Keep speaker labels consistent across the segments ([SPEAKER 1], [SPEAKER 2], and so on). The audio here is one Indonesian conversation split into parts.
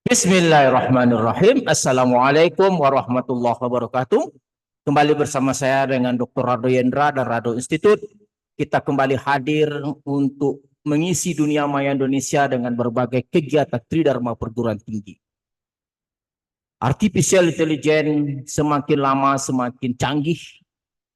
[SPEAKER 1] Bismillahirrahmanirrahim. Assalamualaikum warahmatullahi wabarakatuh. Kembali bersama saya dengan Dr. Rado Yendra dan Rado Institute. Kita kembali hadir untuk mengisi dunia maya Indonesia dengan berbagai kegiatan Tridharma perguruan tinggi. Artificial intelligence semakin lama semakin canggih.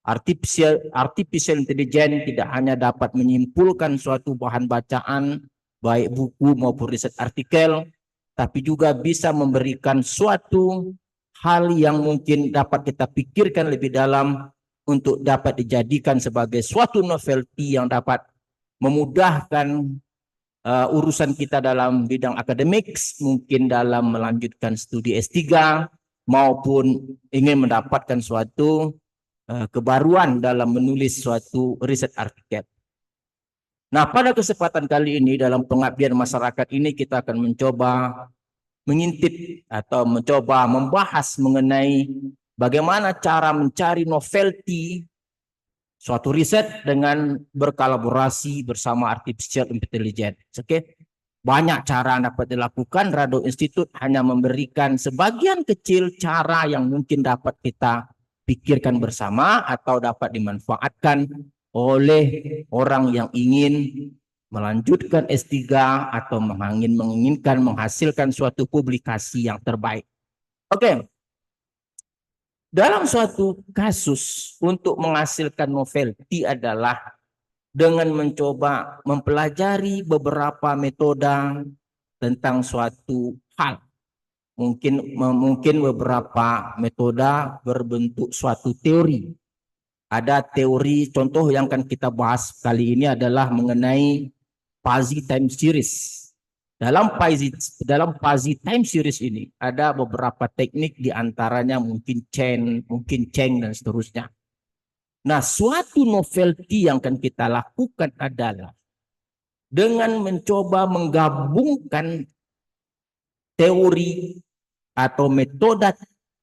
[SPEAKER 1] Artificial intelligence tidak hanya dapat menyimpulkan suatu bahan bacaan, baik buku maupun riset artikel, tapi juga bisa memberikan suatu hal yang mungkin dapat kita pikirkan lebih dalam untuk dapat dijadikan sebagai suatu novelty yang dapat memudahkan urusan kita dalam bidang akademik, mungkin dalam melanjutkan studi S3 maupun ingin mendapatkan suatu kebaruan dalam menulis suatu riset artikel. Nah, pada kesempatan kali ini dalam pengabdian masyarakat ini kita akan mencoba mengintip atau mencoba membahas mengenai bagaimana cara mencari novelty suatu riset dengan berkolaborasi bersama artificial intelligence. Oke. Banyak cara dapat dilakukan. Rado Institute hanya memberikan sebagian kecil cara yang mungkin dapat kita pikirkan bersama atau dapat dimanfaatkan oleh orang yang ingin melanjutkan S3 atau menginginkan menghasilkan suatu publikasi yang terbaik. Oke. Dalam suatu kasus untuk menghasilkan novelty adalah dengan mencoba mempelajari beberapa metode tentang suatu hal. Mungkin beberapa metode berbentuk suatu teori. Ada teori, contoh yang akan kita bahas kali ini adalah mengenai fuzzy time series. Dalam fuzzy time series ini ada beberapa teknik, diantaranya mungkin chain dan seterusnya. Nah, suatu novelty yang akan kita lakukan adalah dengan mencoba menggabungkan teori atau metode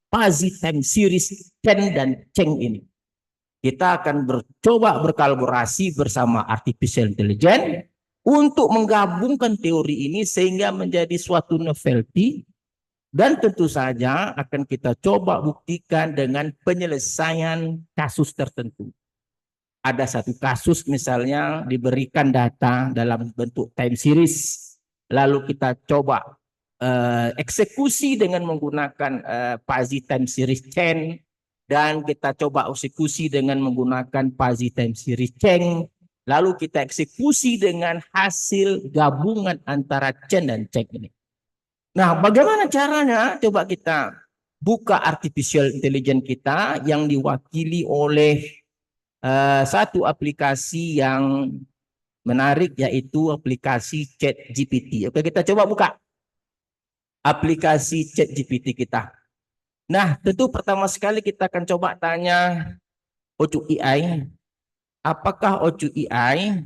[SPEAKER 1] fuzzy time series chain dan chain ini. Kita akan mencoba berkolaborasi bersama artificial intelligence untuk menggabungkan teori ini sehingga menjadi suatu novelty, dan tentu saja akan kita coba buktikan dengan penyelesaian kasus tertentu. Ada satu kasus misalnya diberikan data dalam bentuk time series, lalu kita coba eksekusi dengan menggunakan fuzzy time series chain, dan kita coba eksekusi dengan menggunakan fuzzy time series chain, lalu kita eksekusi dengan hasil gabungan antara chain dan chain ini. Nah, bagaimana caranya? Coba kita buka artificial intelligence kita yang diwakili oleh satu aplikasi yang menarik, yaitu aplikasi ChatGPT. Oke, kita coba buka aplikasi ChatGPT kita. Nah, tentu pertama sekali kita akan coba tanya Ocu AI. Apakah Ocu AI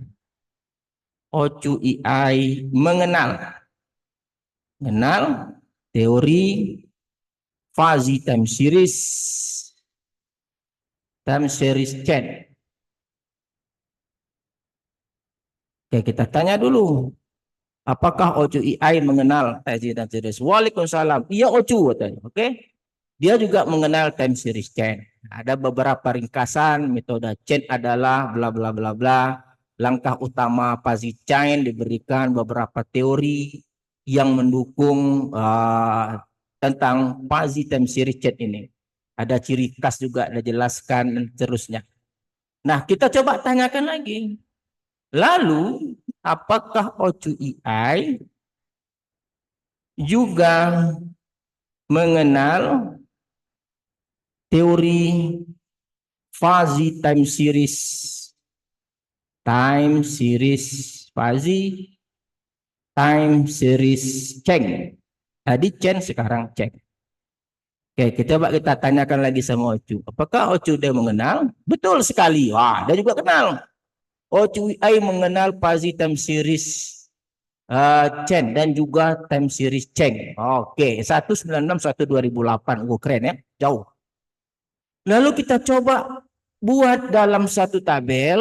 [SPEAKER 1] mengenal teori fuzzy time series chain? Oke, kita tanya dulu. Apakah Ocu AI mengenal fuzzy time series? Waalaikumsalam. Iya, Ocu, katanya. Oke. Dia juga mengenal time series chain. Ada beberapa ringkasan metode chain adalah bla bla bla bla. Langkah utama fuzzy chain diberikan beberapa teori yang mendukung tentang fuzzy time series chain ini. Ada ciri khas juga, ada jelaskan dan seterusnya. Nah, kita coba tanyakan lagi. Lalu, apakah Ocu AI juga mengenal teori fuzzy time series fuzzy time series chain. Tadi chain, sekarang chain. Oke, kita tanyakan lagi sama Ocu. Apakah Ocu dia mengenal? Betul sekali. Wah, dia juga kenal. Ocu AI mengenal fuzzy time series chain dan juga time series chain. Oke, 1961-2008. Keren ya, jauh. Lalu kita coba buat dalam suatu tabel,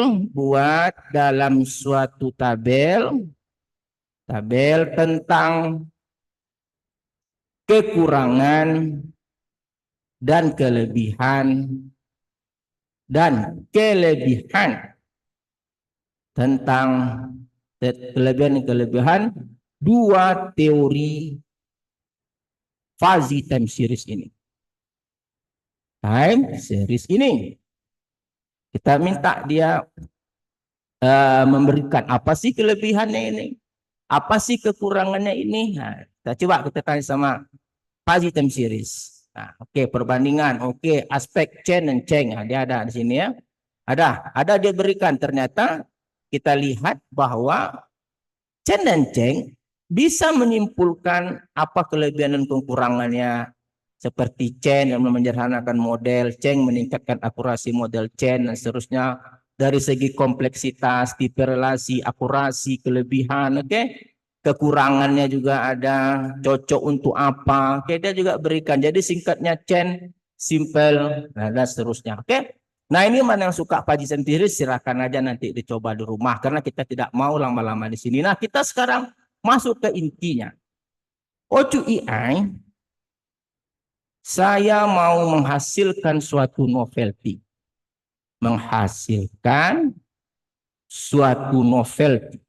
[SPEAKER 1] tabel tentang kekurangan dan kelebihan tentang kelebihan dua teori fuzzy time series ini. Time series ini kita minta dia memberikan apa sih kelebihannya ini, apa sih kekurangannya ini. Nah, kita tanya sama fuzzy time series. Nah, oke, perbandingan, oke, aspek Chen dan Cheng, nah, dia ada di sini ya. Ada dia berikan. Ternyata kita lihat bahwa Chen dan Cheng bisa menyimpulkan apa kelebihan dan kekurangannya. Seperti Chen yang menyederhanakan model, Cheng meningkatkan akurasi model Chen dan seterusnya. Dari segi kompleksitas, tipe relasi, akurasi, kelebihan, oke. Kekurangannya juga ada, cocok untuk apa, oke, dia juga berikan. Jadi singkatnya Chen, simple, nah, dan seterusnya, oke. Nah, ini mana yang suka Pak Haji sendiri, silakan aja nanti dicoba di rumah, karena kita tidak mau lama-lama di sini. Nah, kita sekarang masuk ke intinya. O2EI, saya mau menghasilkan suatu novelty. Menghasilkan suatu novelty.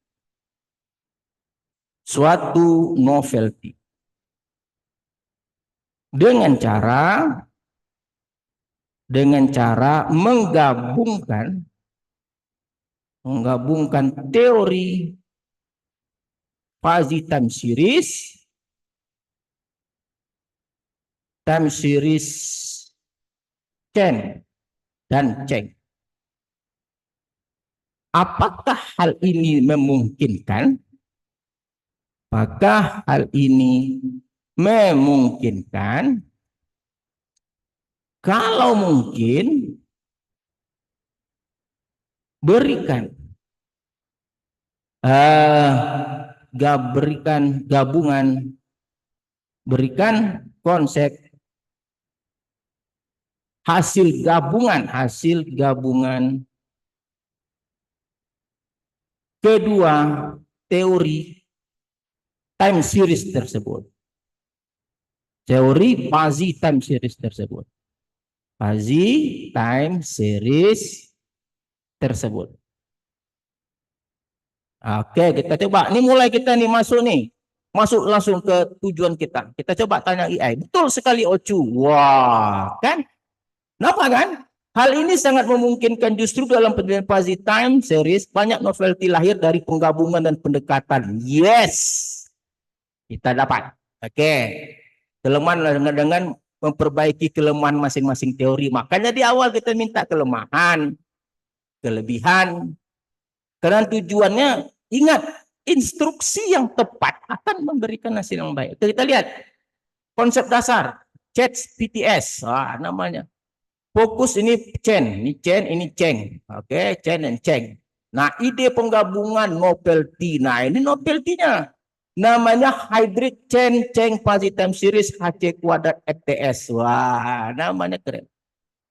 [SPEAKER 1] Suatu novelty. Dengan cara menggabungkan teori fuzzy time series Chen dan Cheng. Apakah hal ini memungkinkan? Apakah hal ini memungkinkan? Kalau mungkin, berikan berikan konsep hasil gabungan kedua teori time series tersebut. Teori fuzzy time series tersebut. Fuzzy time series tersebut. Oke, kita coba. Ini mulai kita nih masuk nih. Masuk langsung ke tujuan kita. Kita coba tanya AI. Betul sekali Ocu. Wah, kan? Kenapa kan? Hal ini sangat memungkinkan justru dalam penelitian fuzzy time series banyak novelty lahir dari penggabungan dan pendekatan. Yes. Kita dapat. Oke. Kelemahan dengan memperbaiki kelemahan masing-masing teori. Makanya di awal kita minta kelemahan, kelebihan. Karena tujuannya, ingat, instruksi yang tepat akan memberikan hasil yang baik. Kita lihat konsep dasar ChatGPT. Wah, namanya. Fokus ini Chen, ini Cheng. Oke, Chen dan Cheng. Nah, ide penggabungan novelty. Nah, ini novelty-nya. Namanya hybrid Cheng fuzzy time series HC kuadrat FTS. Wah, namanya keren.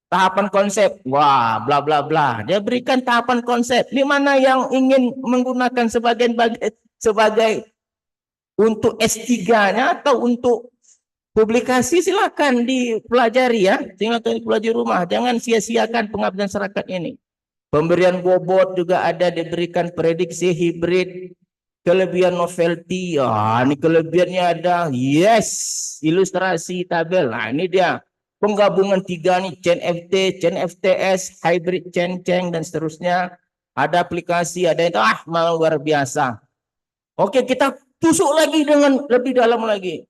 [SPEAKER 1] Tahapan konsep, wah, bla bla bla. Dia berikan tahapan konsep. Di mana yang ingin menggunakan sebagai untuk S3-nya atau untuk publikasi, silakan dipelajari ya. Silakan dipelajari rumah. Jangan sia-siakan pengabdian masyarakat ini. Pemberian bobot juga ada, diberikan prediksi hibrid. Kelebihan novelty, ini kelebihannya ada, yes, ilustrasi tabel. Nah, ini dia penggabungan tiga nih, Chen FT, Chen FTS, hybrid Chen Cheng dan seterusnya. Ada aplikasi, ada itu, luar biasa. Oke, kita tusuk lagi dengan lebih dalam lagi.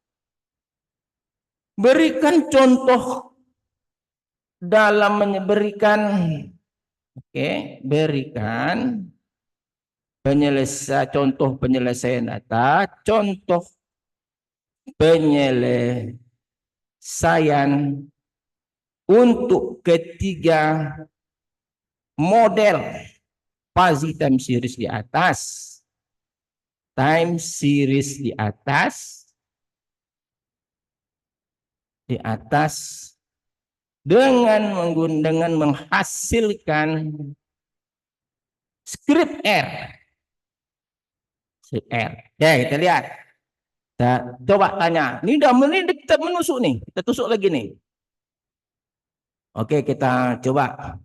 [SPEAKER 1] Berikan contoh dalam berikan contoh penyelesaian data, contoh penyelesaian untuk ketiga model fuzzy time series di atas. Dengan menghasilkan script R. Ya, kita lihat. Kita coba tanya. Ini udah menit kita menusuk nih. Kita tusuk lagi nih. Oke, kita coba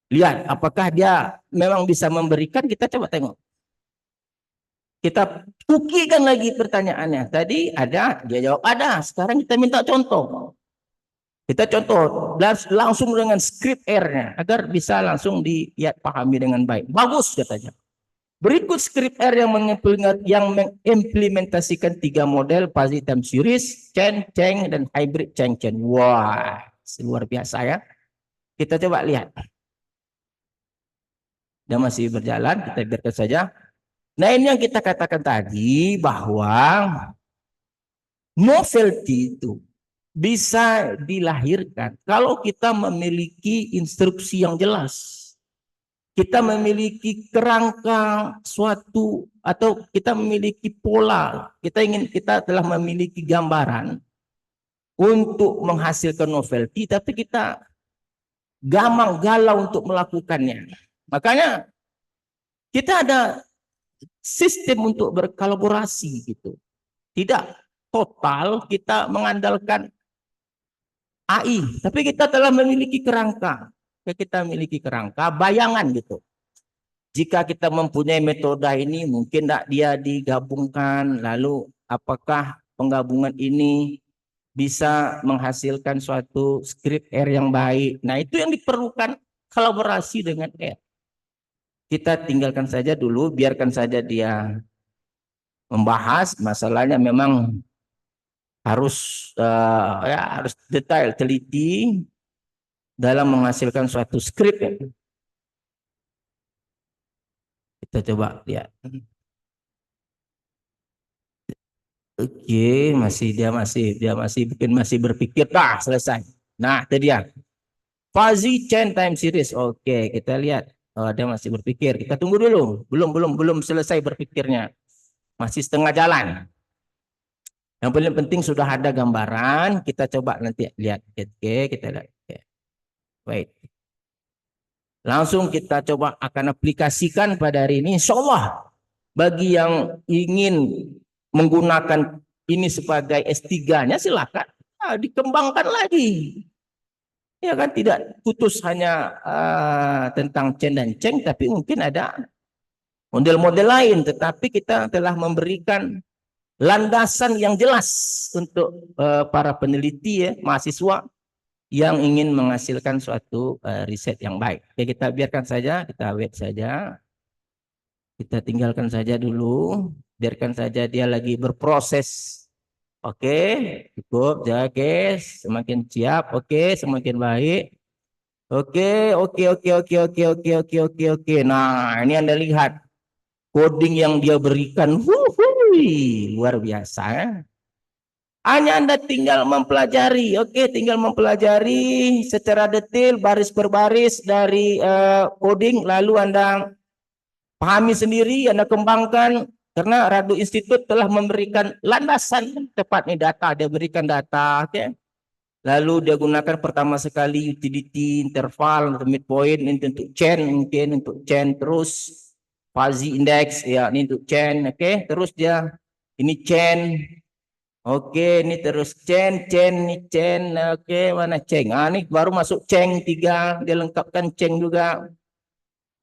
[SPEAKER 1] lihat apakah dia memang bisa memberikan. Kita coba tengok. Kita pukikan lagi pertanyaannya. Tadi ada, dia jawab ada. Sekarang kita minta contoh. Kita contoh langsung dengan script R-nya agar bisa langsung dipahami dengan baik. Bagus katanya. Berikut script R yang mengimplementasikan 3 model fuzzy time series, chain, chain, dan hybrid chain. Wah, luar biasa ya. Kita coba lihat. Dia masih berjalan, kita biarkan saja. Nah, ini yang kita katakan tadi bahwa novelty itu bisa dilahirkan kalau kita memiliki instruksi yang jelas. Kita memiliki kerangka suatu atau kita memiliki pola. Kita telah memiliki gambaran untuk menghasilkan novelty, tapi kita galau untuk melakukannya. Makanya kita ada sistem untuk berkolaborasi gitu. Tidak total kita mengandalkan AI, tapi kita telah memiliki kerangka. Kita memiliki kerangka bayangan gitu. Jika kita mempunyai metode ini, mungkin tidak dia digabungkan, lalu apakah penggabungan ini bisa menghasilkan suatu script R yang baik. Nah, itu yang diperlukan kolaborasi dengan R. Kita tinggalkan saja dulu, biarkan saja dia membahas. Masalahnya memang harus harus detail, teliti dalam menghasilkan suatu skrip. Kita coba lihat. Oke, dia masih berpikir. Nah, selesai. Nah, itu dia. Fuzzy chain time series. Oke, kita lihat. Oh, dia masih berpikir. Kita tunggu dulu. Belum selesai berpikirnya. Masih setengah jalan. Yang paling penting sudah ada gambaran. Kita coba nanti lihat. Oke, kita lihat. Oke. Baik. Langsung kita coba akan aplikasikan pada hari ini. Insya Allah bagi yang ingin menggunakan ini sebagai S3-nya silakan. Dikembangkan lagi. Ya kan, tidak putus hanya tentang Chen dan Cheng, tapi mungkin ada model-model lain. Tetapi kita telah memberikan landasan yang jelas untuk para peneliti ya, mahasiswa yang ingin menghasilkan suatu riset yang baik. Oke, kita biarkan saja, kita wait saja. Kita tinggalkan saja dulu, biarkan saja dia lagi berproses. Oke, cukup ya guys, semakin siap, oke, semakin baik. Oke. Nah, ini Anda lihat coding yang dia berikan, luar biasa ya. Hanya Anda tinggal mempelajari, tinggal mempelajari secara detail baris per baris dari coding, lalu Anda pahami sendiri, Anda kembangkan, karena Radu Institute telah memberikan landasan tepat nih data, dia berikan data, lalu dia gunakan pertama sekali utility interval atau midpoint ini untuk chain, mungkin untuk chain, terus fuzzy index ya ini untuk chain, terus dia ini chain. Oke, ini terus chain, mana Cheng? Ini baru masuk Cheng 3, dia lengkapkan Cheng juga.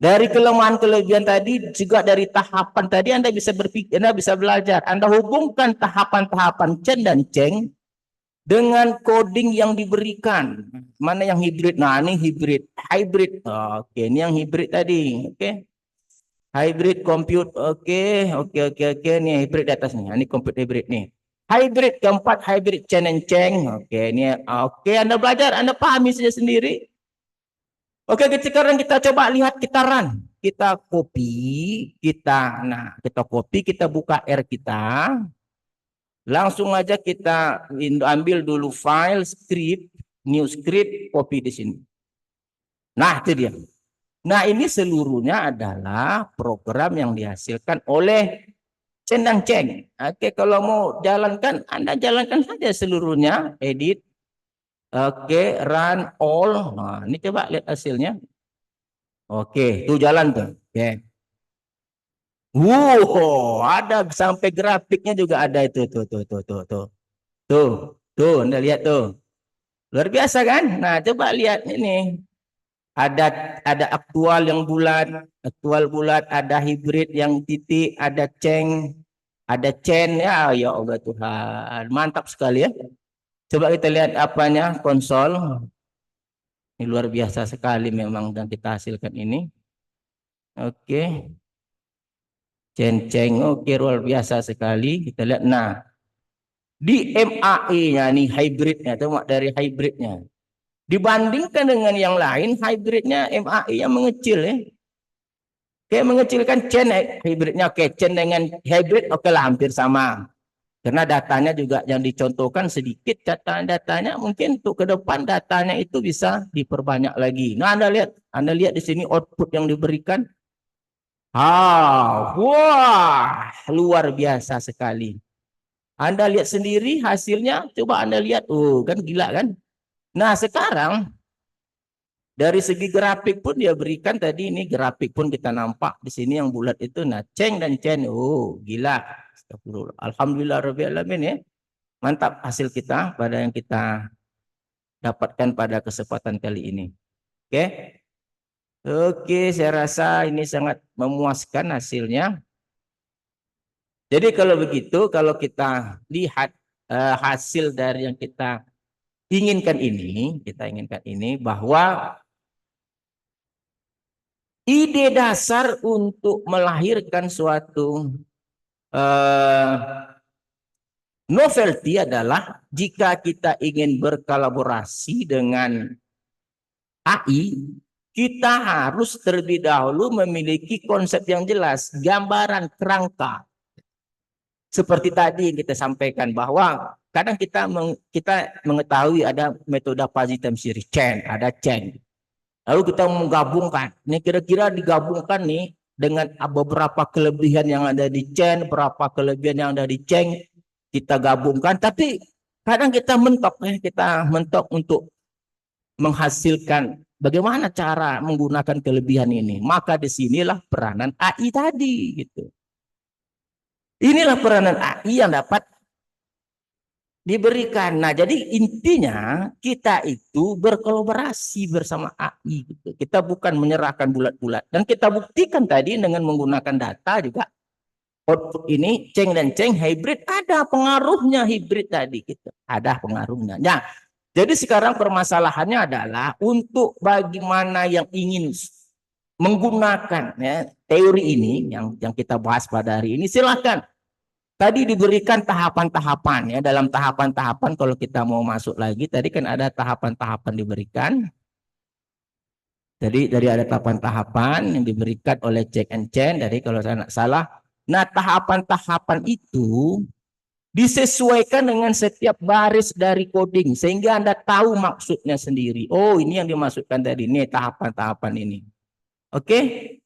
[SPEAKER 1] Dari kelemahan-kelebihan tadi, juga dari tahapan tadi Anda bisa berpikir, Anda bisa belajar. Anda hubungkan tahapan-tahapan Chen dan Cheng dengan coding yang diberikan. Mana yang hybrid? Nah, ini hybrid. Oke, ini yang hybrid tadi. Hybrid compute. Oke. Ini hybrid di atas nih. Ini compute hybrid nih. Hybrid keempat, hybrid Chen and Cheng. Anda belajar, Anda pahami saja sendiri. Sekarang kita coba lihat, kita run. Kita copy, kita buka R kita. Langsung aja kita ambil dulu file script, new script, copy di sini. Nah, itu dia. Nah, ini seluruhnya adalah program yang dihasilkan oleh Chen dan Cheng. Kalau mau jalankan, Anda jalankan saja seluruhnya, edit. Run all. Nah, ini coba lihat hasilnya. Itu jalan tuh. Ada sampai grafiknya juga ada itu tuh, Anda lihat tuh. Luar biasa kan? Nah, coba lihat ini. Ada aktual bulat, ada hibrid yang titik, ada chain ya, ya Allah Tuhan. Mantap sekali ya. Coba kita lihat apanya konsol. Ini luar biasa sekali memang dan kita hasilkan ini. Oke. Ceng, oke, luar biasa sekali. Kita lihat. Nah, di MAE-nya nih hybridnya, tengok dari hybridnya. Dibandingkan dengan yang lain, hybridnya MAE yang mengecil ya. Kayak mengecilkan chain hybridnya, oke, chain dengan hybrid oke lah hampir sama. Karena datanya juga yang dicontohkan sedikit, datanya mungkin untuk ke depan datanya itu bisa diperbanyak lagi. Nah, Anda lihat di sini output yang diberikan. Wah, luar biasa sekali. Anda lihat sendiri hasilnya, coba Anda lihat. Kan gila kan? Nah, sekarang dari segi grafik pun dia berikan tadi, ini grafik pun kita nampak di sini yang bulat itu. Nah, ceng dan cen. Gila. Alhamdulillah rabbil alamin ya. Mantap hasil kita pada yang kita dapatkan pada kesempatan kali ini. Oke. Oke, saya rasa ini sangat memuaskan hasilnya. Jadi kalau begitu, kalau kita lihat hasil dari yang kita inginkan ini bahwa ide dasar untuk melahirkan suatu novelty adalah jika kita ingin berkolaborasi dengan AI, kita harus terlebih dahulu memiliki konsep yang jelas, gambaran kerangka. Seperti tadi yang kita sampaikan bahwa kadang kita mengetahui ada metode fuzzy time series chain, ada chain. Lalu kita menggabungkan. Ini kira-kira digabungkan nih dengan beberapa kelebihan yang ada di chain, berapa kelebihan yang ada di chain, kita gabungkan. Tapi kadang kita mentok untuk menghasilkan bagaimana cara menggunakan kelebihan ini. Maka disinilah peranan AI tadi gitu. Inilah peranan AI yang dapat diberikan. Nah, jadi intinya kita itu berkolaborasi bersama AI gitu. Kita bukan menyerahkan bulat-bulat. Dan kita buktikan tadi dengan menggunakan data juga. Output ini ceng dan ceng hybrid, ada pengaruhnya hybrid tadi gitu. Ada pengaruhnya. Nah, jadi sekarang permasalahannya adalah untuk bagaimana yang ingin menggunakan ya, teori ini yang kita bahas pada hari ini, silakan. Tadi diberikan tahapan-tahapan ya, dalam tahapan-tahapan kalau kita mau masuk lagi tadi kan ada tahapan-tahapan diberikan. Jadi dari ada tahapan-tahapan yang diberikan oleh check and chain dari kalau saya tidak salah. Nah, tahapan-tahapan itu disesuaikan dengan setiap baris dari coding sehingga Anda tahu maksudnya sendiri. Oh, ini yang dimaksudkan tadi, ini tahapan-tahapan ini. Oke,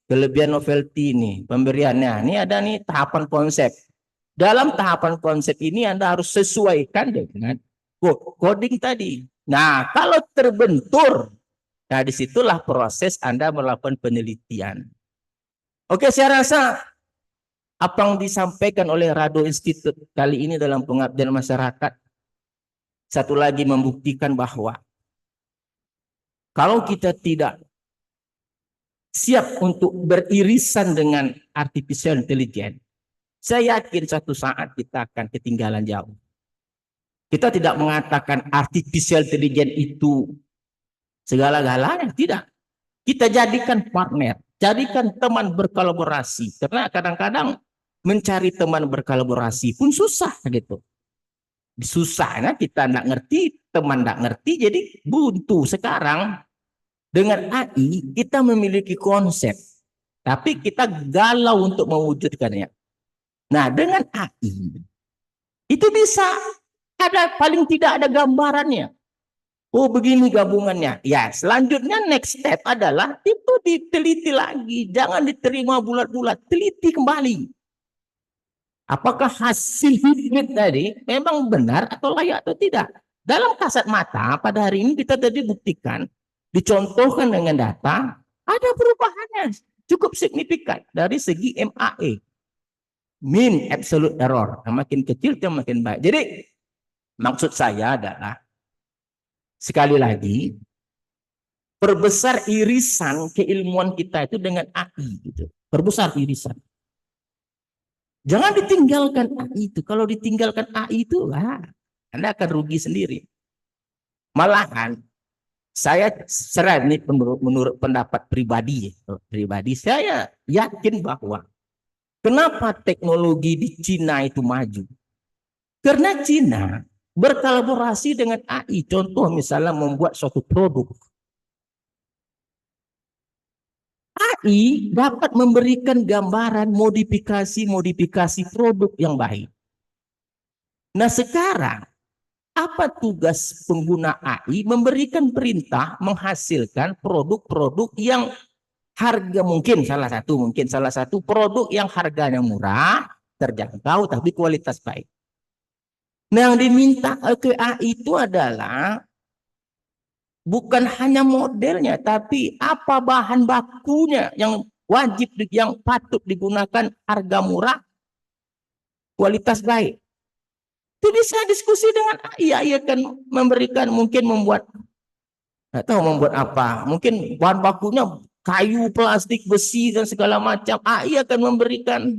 [SPEAKER 1] kelebihan novelty ini, pemberiannya. Ini ada nih tahapan konsep. Dalam tahapan konsep ini Anda harus sesuaikan dengan coding tadi. Nah, kalau terbentur, nah disitulah proses Anda melakukan penelitian. Oke, saya rasa apa yang disampaikan oleh Rado Institute kali ini dalam pengabdian masyarakat, satu lagi membuktikan bahwa kalau kita tidak siap untuk beririsan dengan artificial intelligence, saya yakin suatu saat kita akan ketinggalan jauh. Kita tidak mengatakan artificial intelligence itu segala-galanya, tidak. Kita jadikan partner, jadikan teman berkolaborasi. Karena kadang-kadang mencari teman berkolaborasi pun susah gitu. Susahnya kita tidak ngerti, teman tidak ngerti, jadi buntu. Sekarang dengan AI kita memiliki konsep, tapi kita galau untuk mewujudkannya. Nah, dengan AI itu bisa ada, paling tidak ada gambarannya. Oh, begini gabungannya. Ya, selanjutnya next step adalah itu diteliti lagi. Jangan diterima bulat-bulat, teliti kembali. Apakah hasil hibrid tadi memang benar atau layak atau tidak? Dalam kasat mata pada hari ini kita tadi buktikan, dicontohkan dengan data, ada perubahannya cukup signifikan dari segi MAE. Mean absolute error. Makin kecil itu makin baik. Jadi maksud saya adalah sekali lagi perbesar irisan keilmuan kita itu dengan AI gitu. Perbesar irisan. Jangan ditinggalkan AI itu. Kalau ditinggalkan AI itu, Anda akan rugi sendiri. Malahan saya ini menurut pendapat pribadi, saya yakin bahwa kenapa teknologi di Cina itu maju? Karena Cina berkolaborasi dengan AI. Contoh misalnya membuat suatu produk. AI dapat memberikan gambaran modifikasi produk yang baik. Nah sekarang apa tugas pengguna AI? Memberikan perintah menghasilkan produk-produk yang harga mungkin salah satu produk yang harganya murah, terjangkau tapi kualitas baik. Nah yang diminta ke AI itu adalah bukan hanya modelnya, tapi apa bahan bakunya yang wajib, yang patut digunakan, harga murah, kualitas baik. Itu bisa diskusi dengan AI. AI akan memberikan, mungkin membuat, nggak tahu membuat apa, mungkin bahan bakunya kayu, plastik, besi, dan segala macam. AI akan memberikan,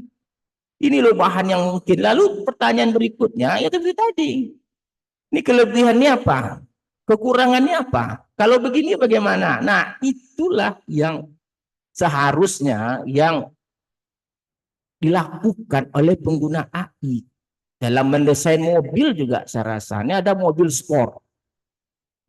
[SPEAKER 1] ini loh bahan yang mungkin. Lalu pertanyaan berikutnya, ya tadi, ini kelebihannya apa? Kekurangannya apa? Kalau begini bagaimana? Nah, itulah yang seharusnya yang dilakukan oleh pengguna AI. Dalam mendesain mobil juga saya rasa. Ini ada mobil sport.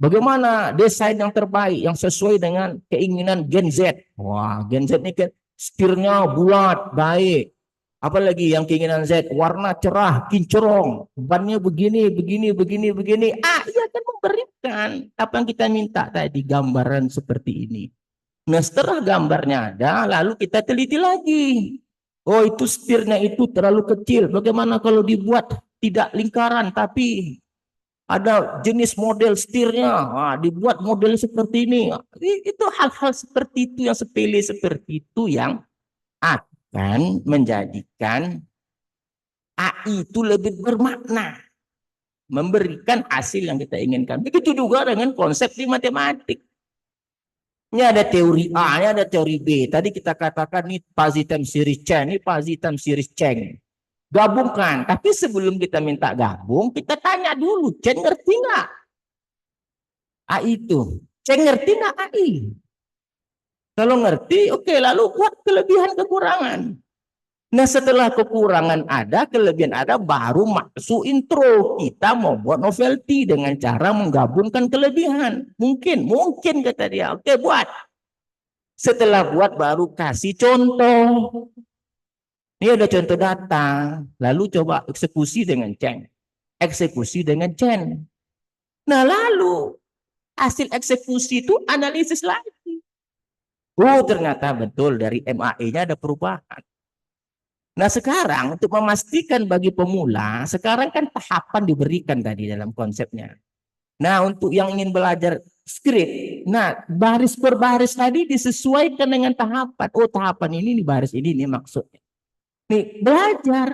[SPEAKER 1] Bagaimana desain yang terbaik, yang sesuai dengan keinginan Gen Z. Wah, Gen Z ini kan setirnya bulat, baik. Apalagi yang keinginan Z, warna cerah, kinclong, bannya begini. Ia akan memberikan apa yang kita minta tadi, gambaran seperti ini. Nah, setelah gambarnya ada, lalu kita teliti lagi. Oh, itu setirnya itu terlalu kecil. Bagaimana kalau dibuat tidak lingkaran, tapi ada jenis model setirnya, dibuat model seperti ini. Itu hal-hal seperti itu yang sepele seperti itu yang akan menjadikan AI itu lebih bermakna, memberikan hasil yang kita inginkan. Begitu juga dengan konsep di matematik. Ini ada teori A, ini ada teori B. Tadi kita katakan ini Fuzzy-Time series Cheng, ini Fuzzy-Time series Cheng. Gabungkan. Tapi sebelum kita minta gabung, kita tanya dulu, Cheng ngerti nggak AI itu? Cheng ngerti nggak AI? Kalau ngerti, oke, lalu buat kelebihan kekurangan. Nah setelah kekurangan ada, kelebihan ada, baru masuk intro. Kita mau buat novelty dengan cara menggabungkan kelebihan. Mungkin kata dia. Oke, buat. Setelah buat baru kasih contoh. Ini ada contoh data. Lalu coba eksekusi dengan Cheng. Eksekusi dengan Chen. Nah lalu hasil eksekusi itu analisis lagi. Oh ternyata betul dari MAE-nya ada perubahan. Nah sekarang untuk memastikan bagi pemula, sekarang kan tahapan diberikan tadi dalam konsepnya. Nah untuk yang ingin belajar script, nah baris per baris tadi disesuaikan dengan tahapan. Oh tahapan ini, baris ini maksudnya. Nih belajar.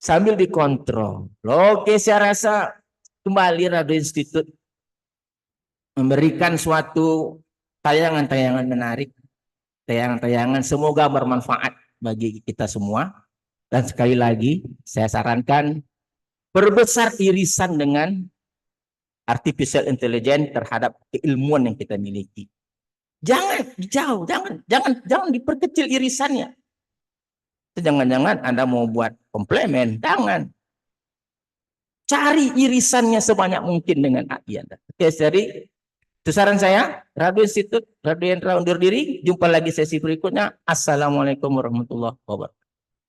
[SPEAKER 1] Sambil dikontrol. Oke saya rasa kembali Radio Institute memberikan suatu tayangan-tayangan menarik. Tayangan-tayangan semoga bermanfaat bagi kita semua. Dan sekali lagi saya sarankan perbesar irisan dengan artificial intelligence terhadap keilmuan yang kita miliki. Jangan jauh, jangan diperkecil irisannya. Jangan-jangan Anda mau buat komplement, jangan. Cari irisannya sebanyak mungkin dengan AI Anda. Oke, jadi itu saran saya. Radio Institute, Radio Hendra undur diri. Jumpa lagi sesi berikutnya. Assalamualaikum warahmatullahi wabarakatuh.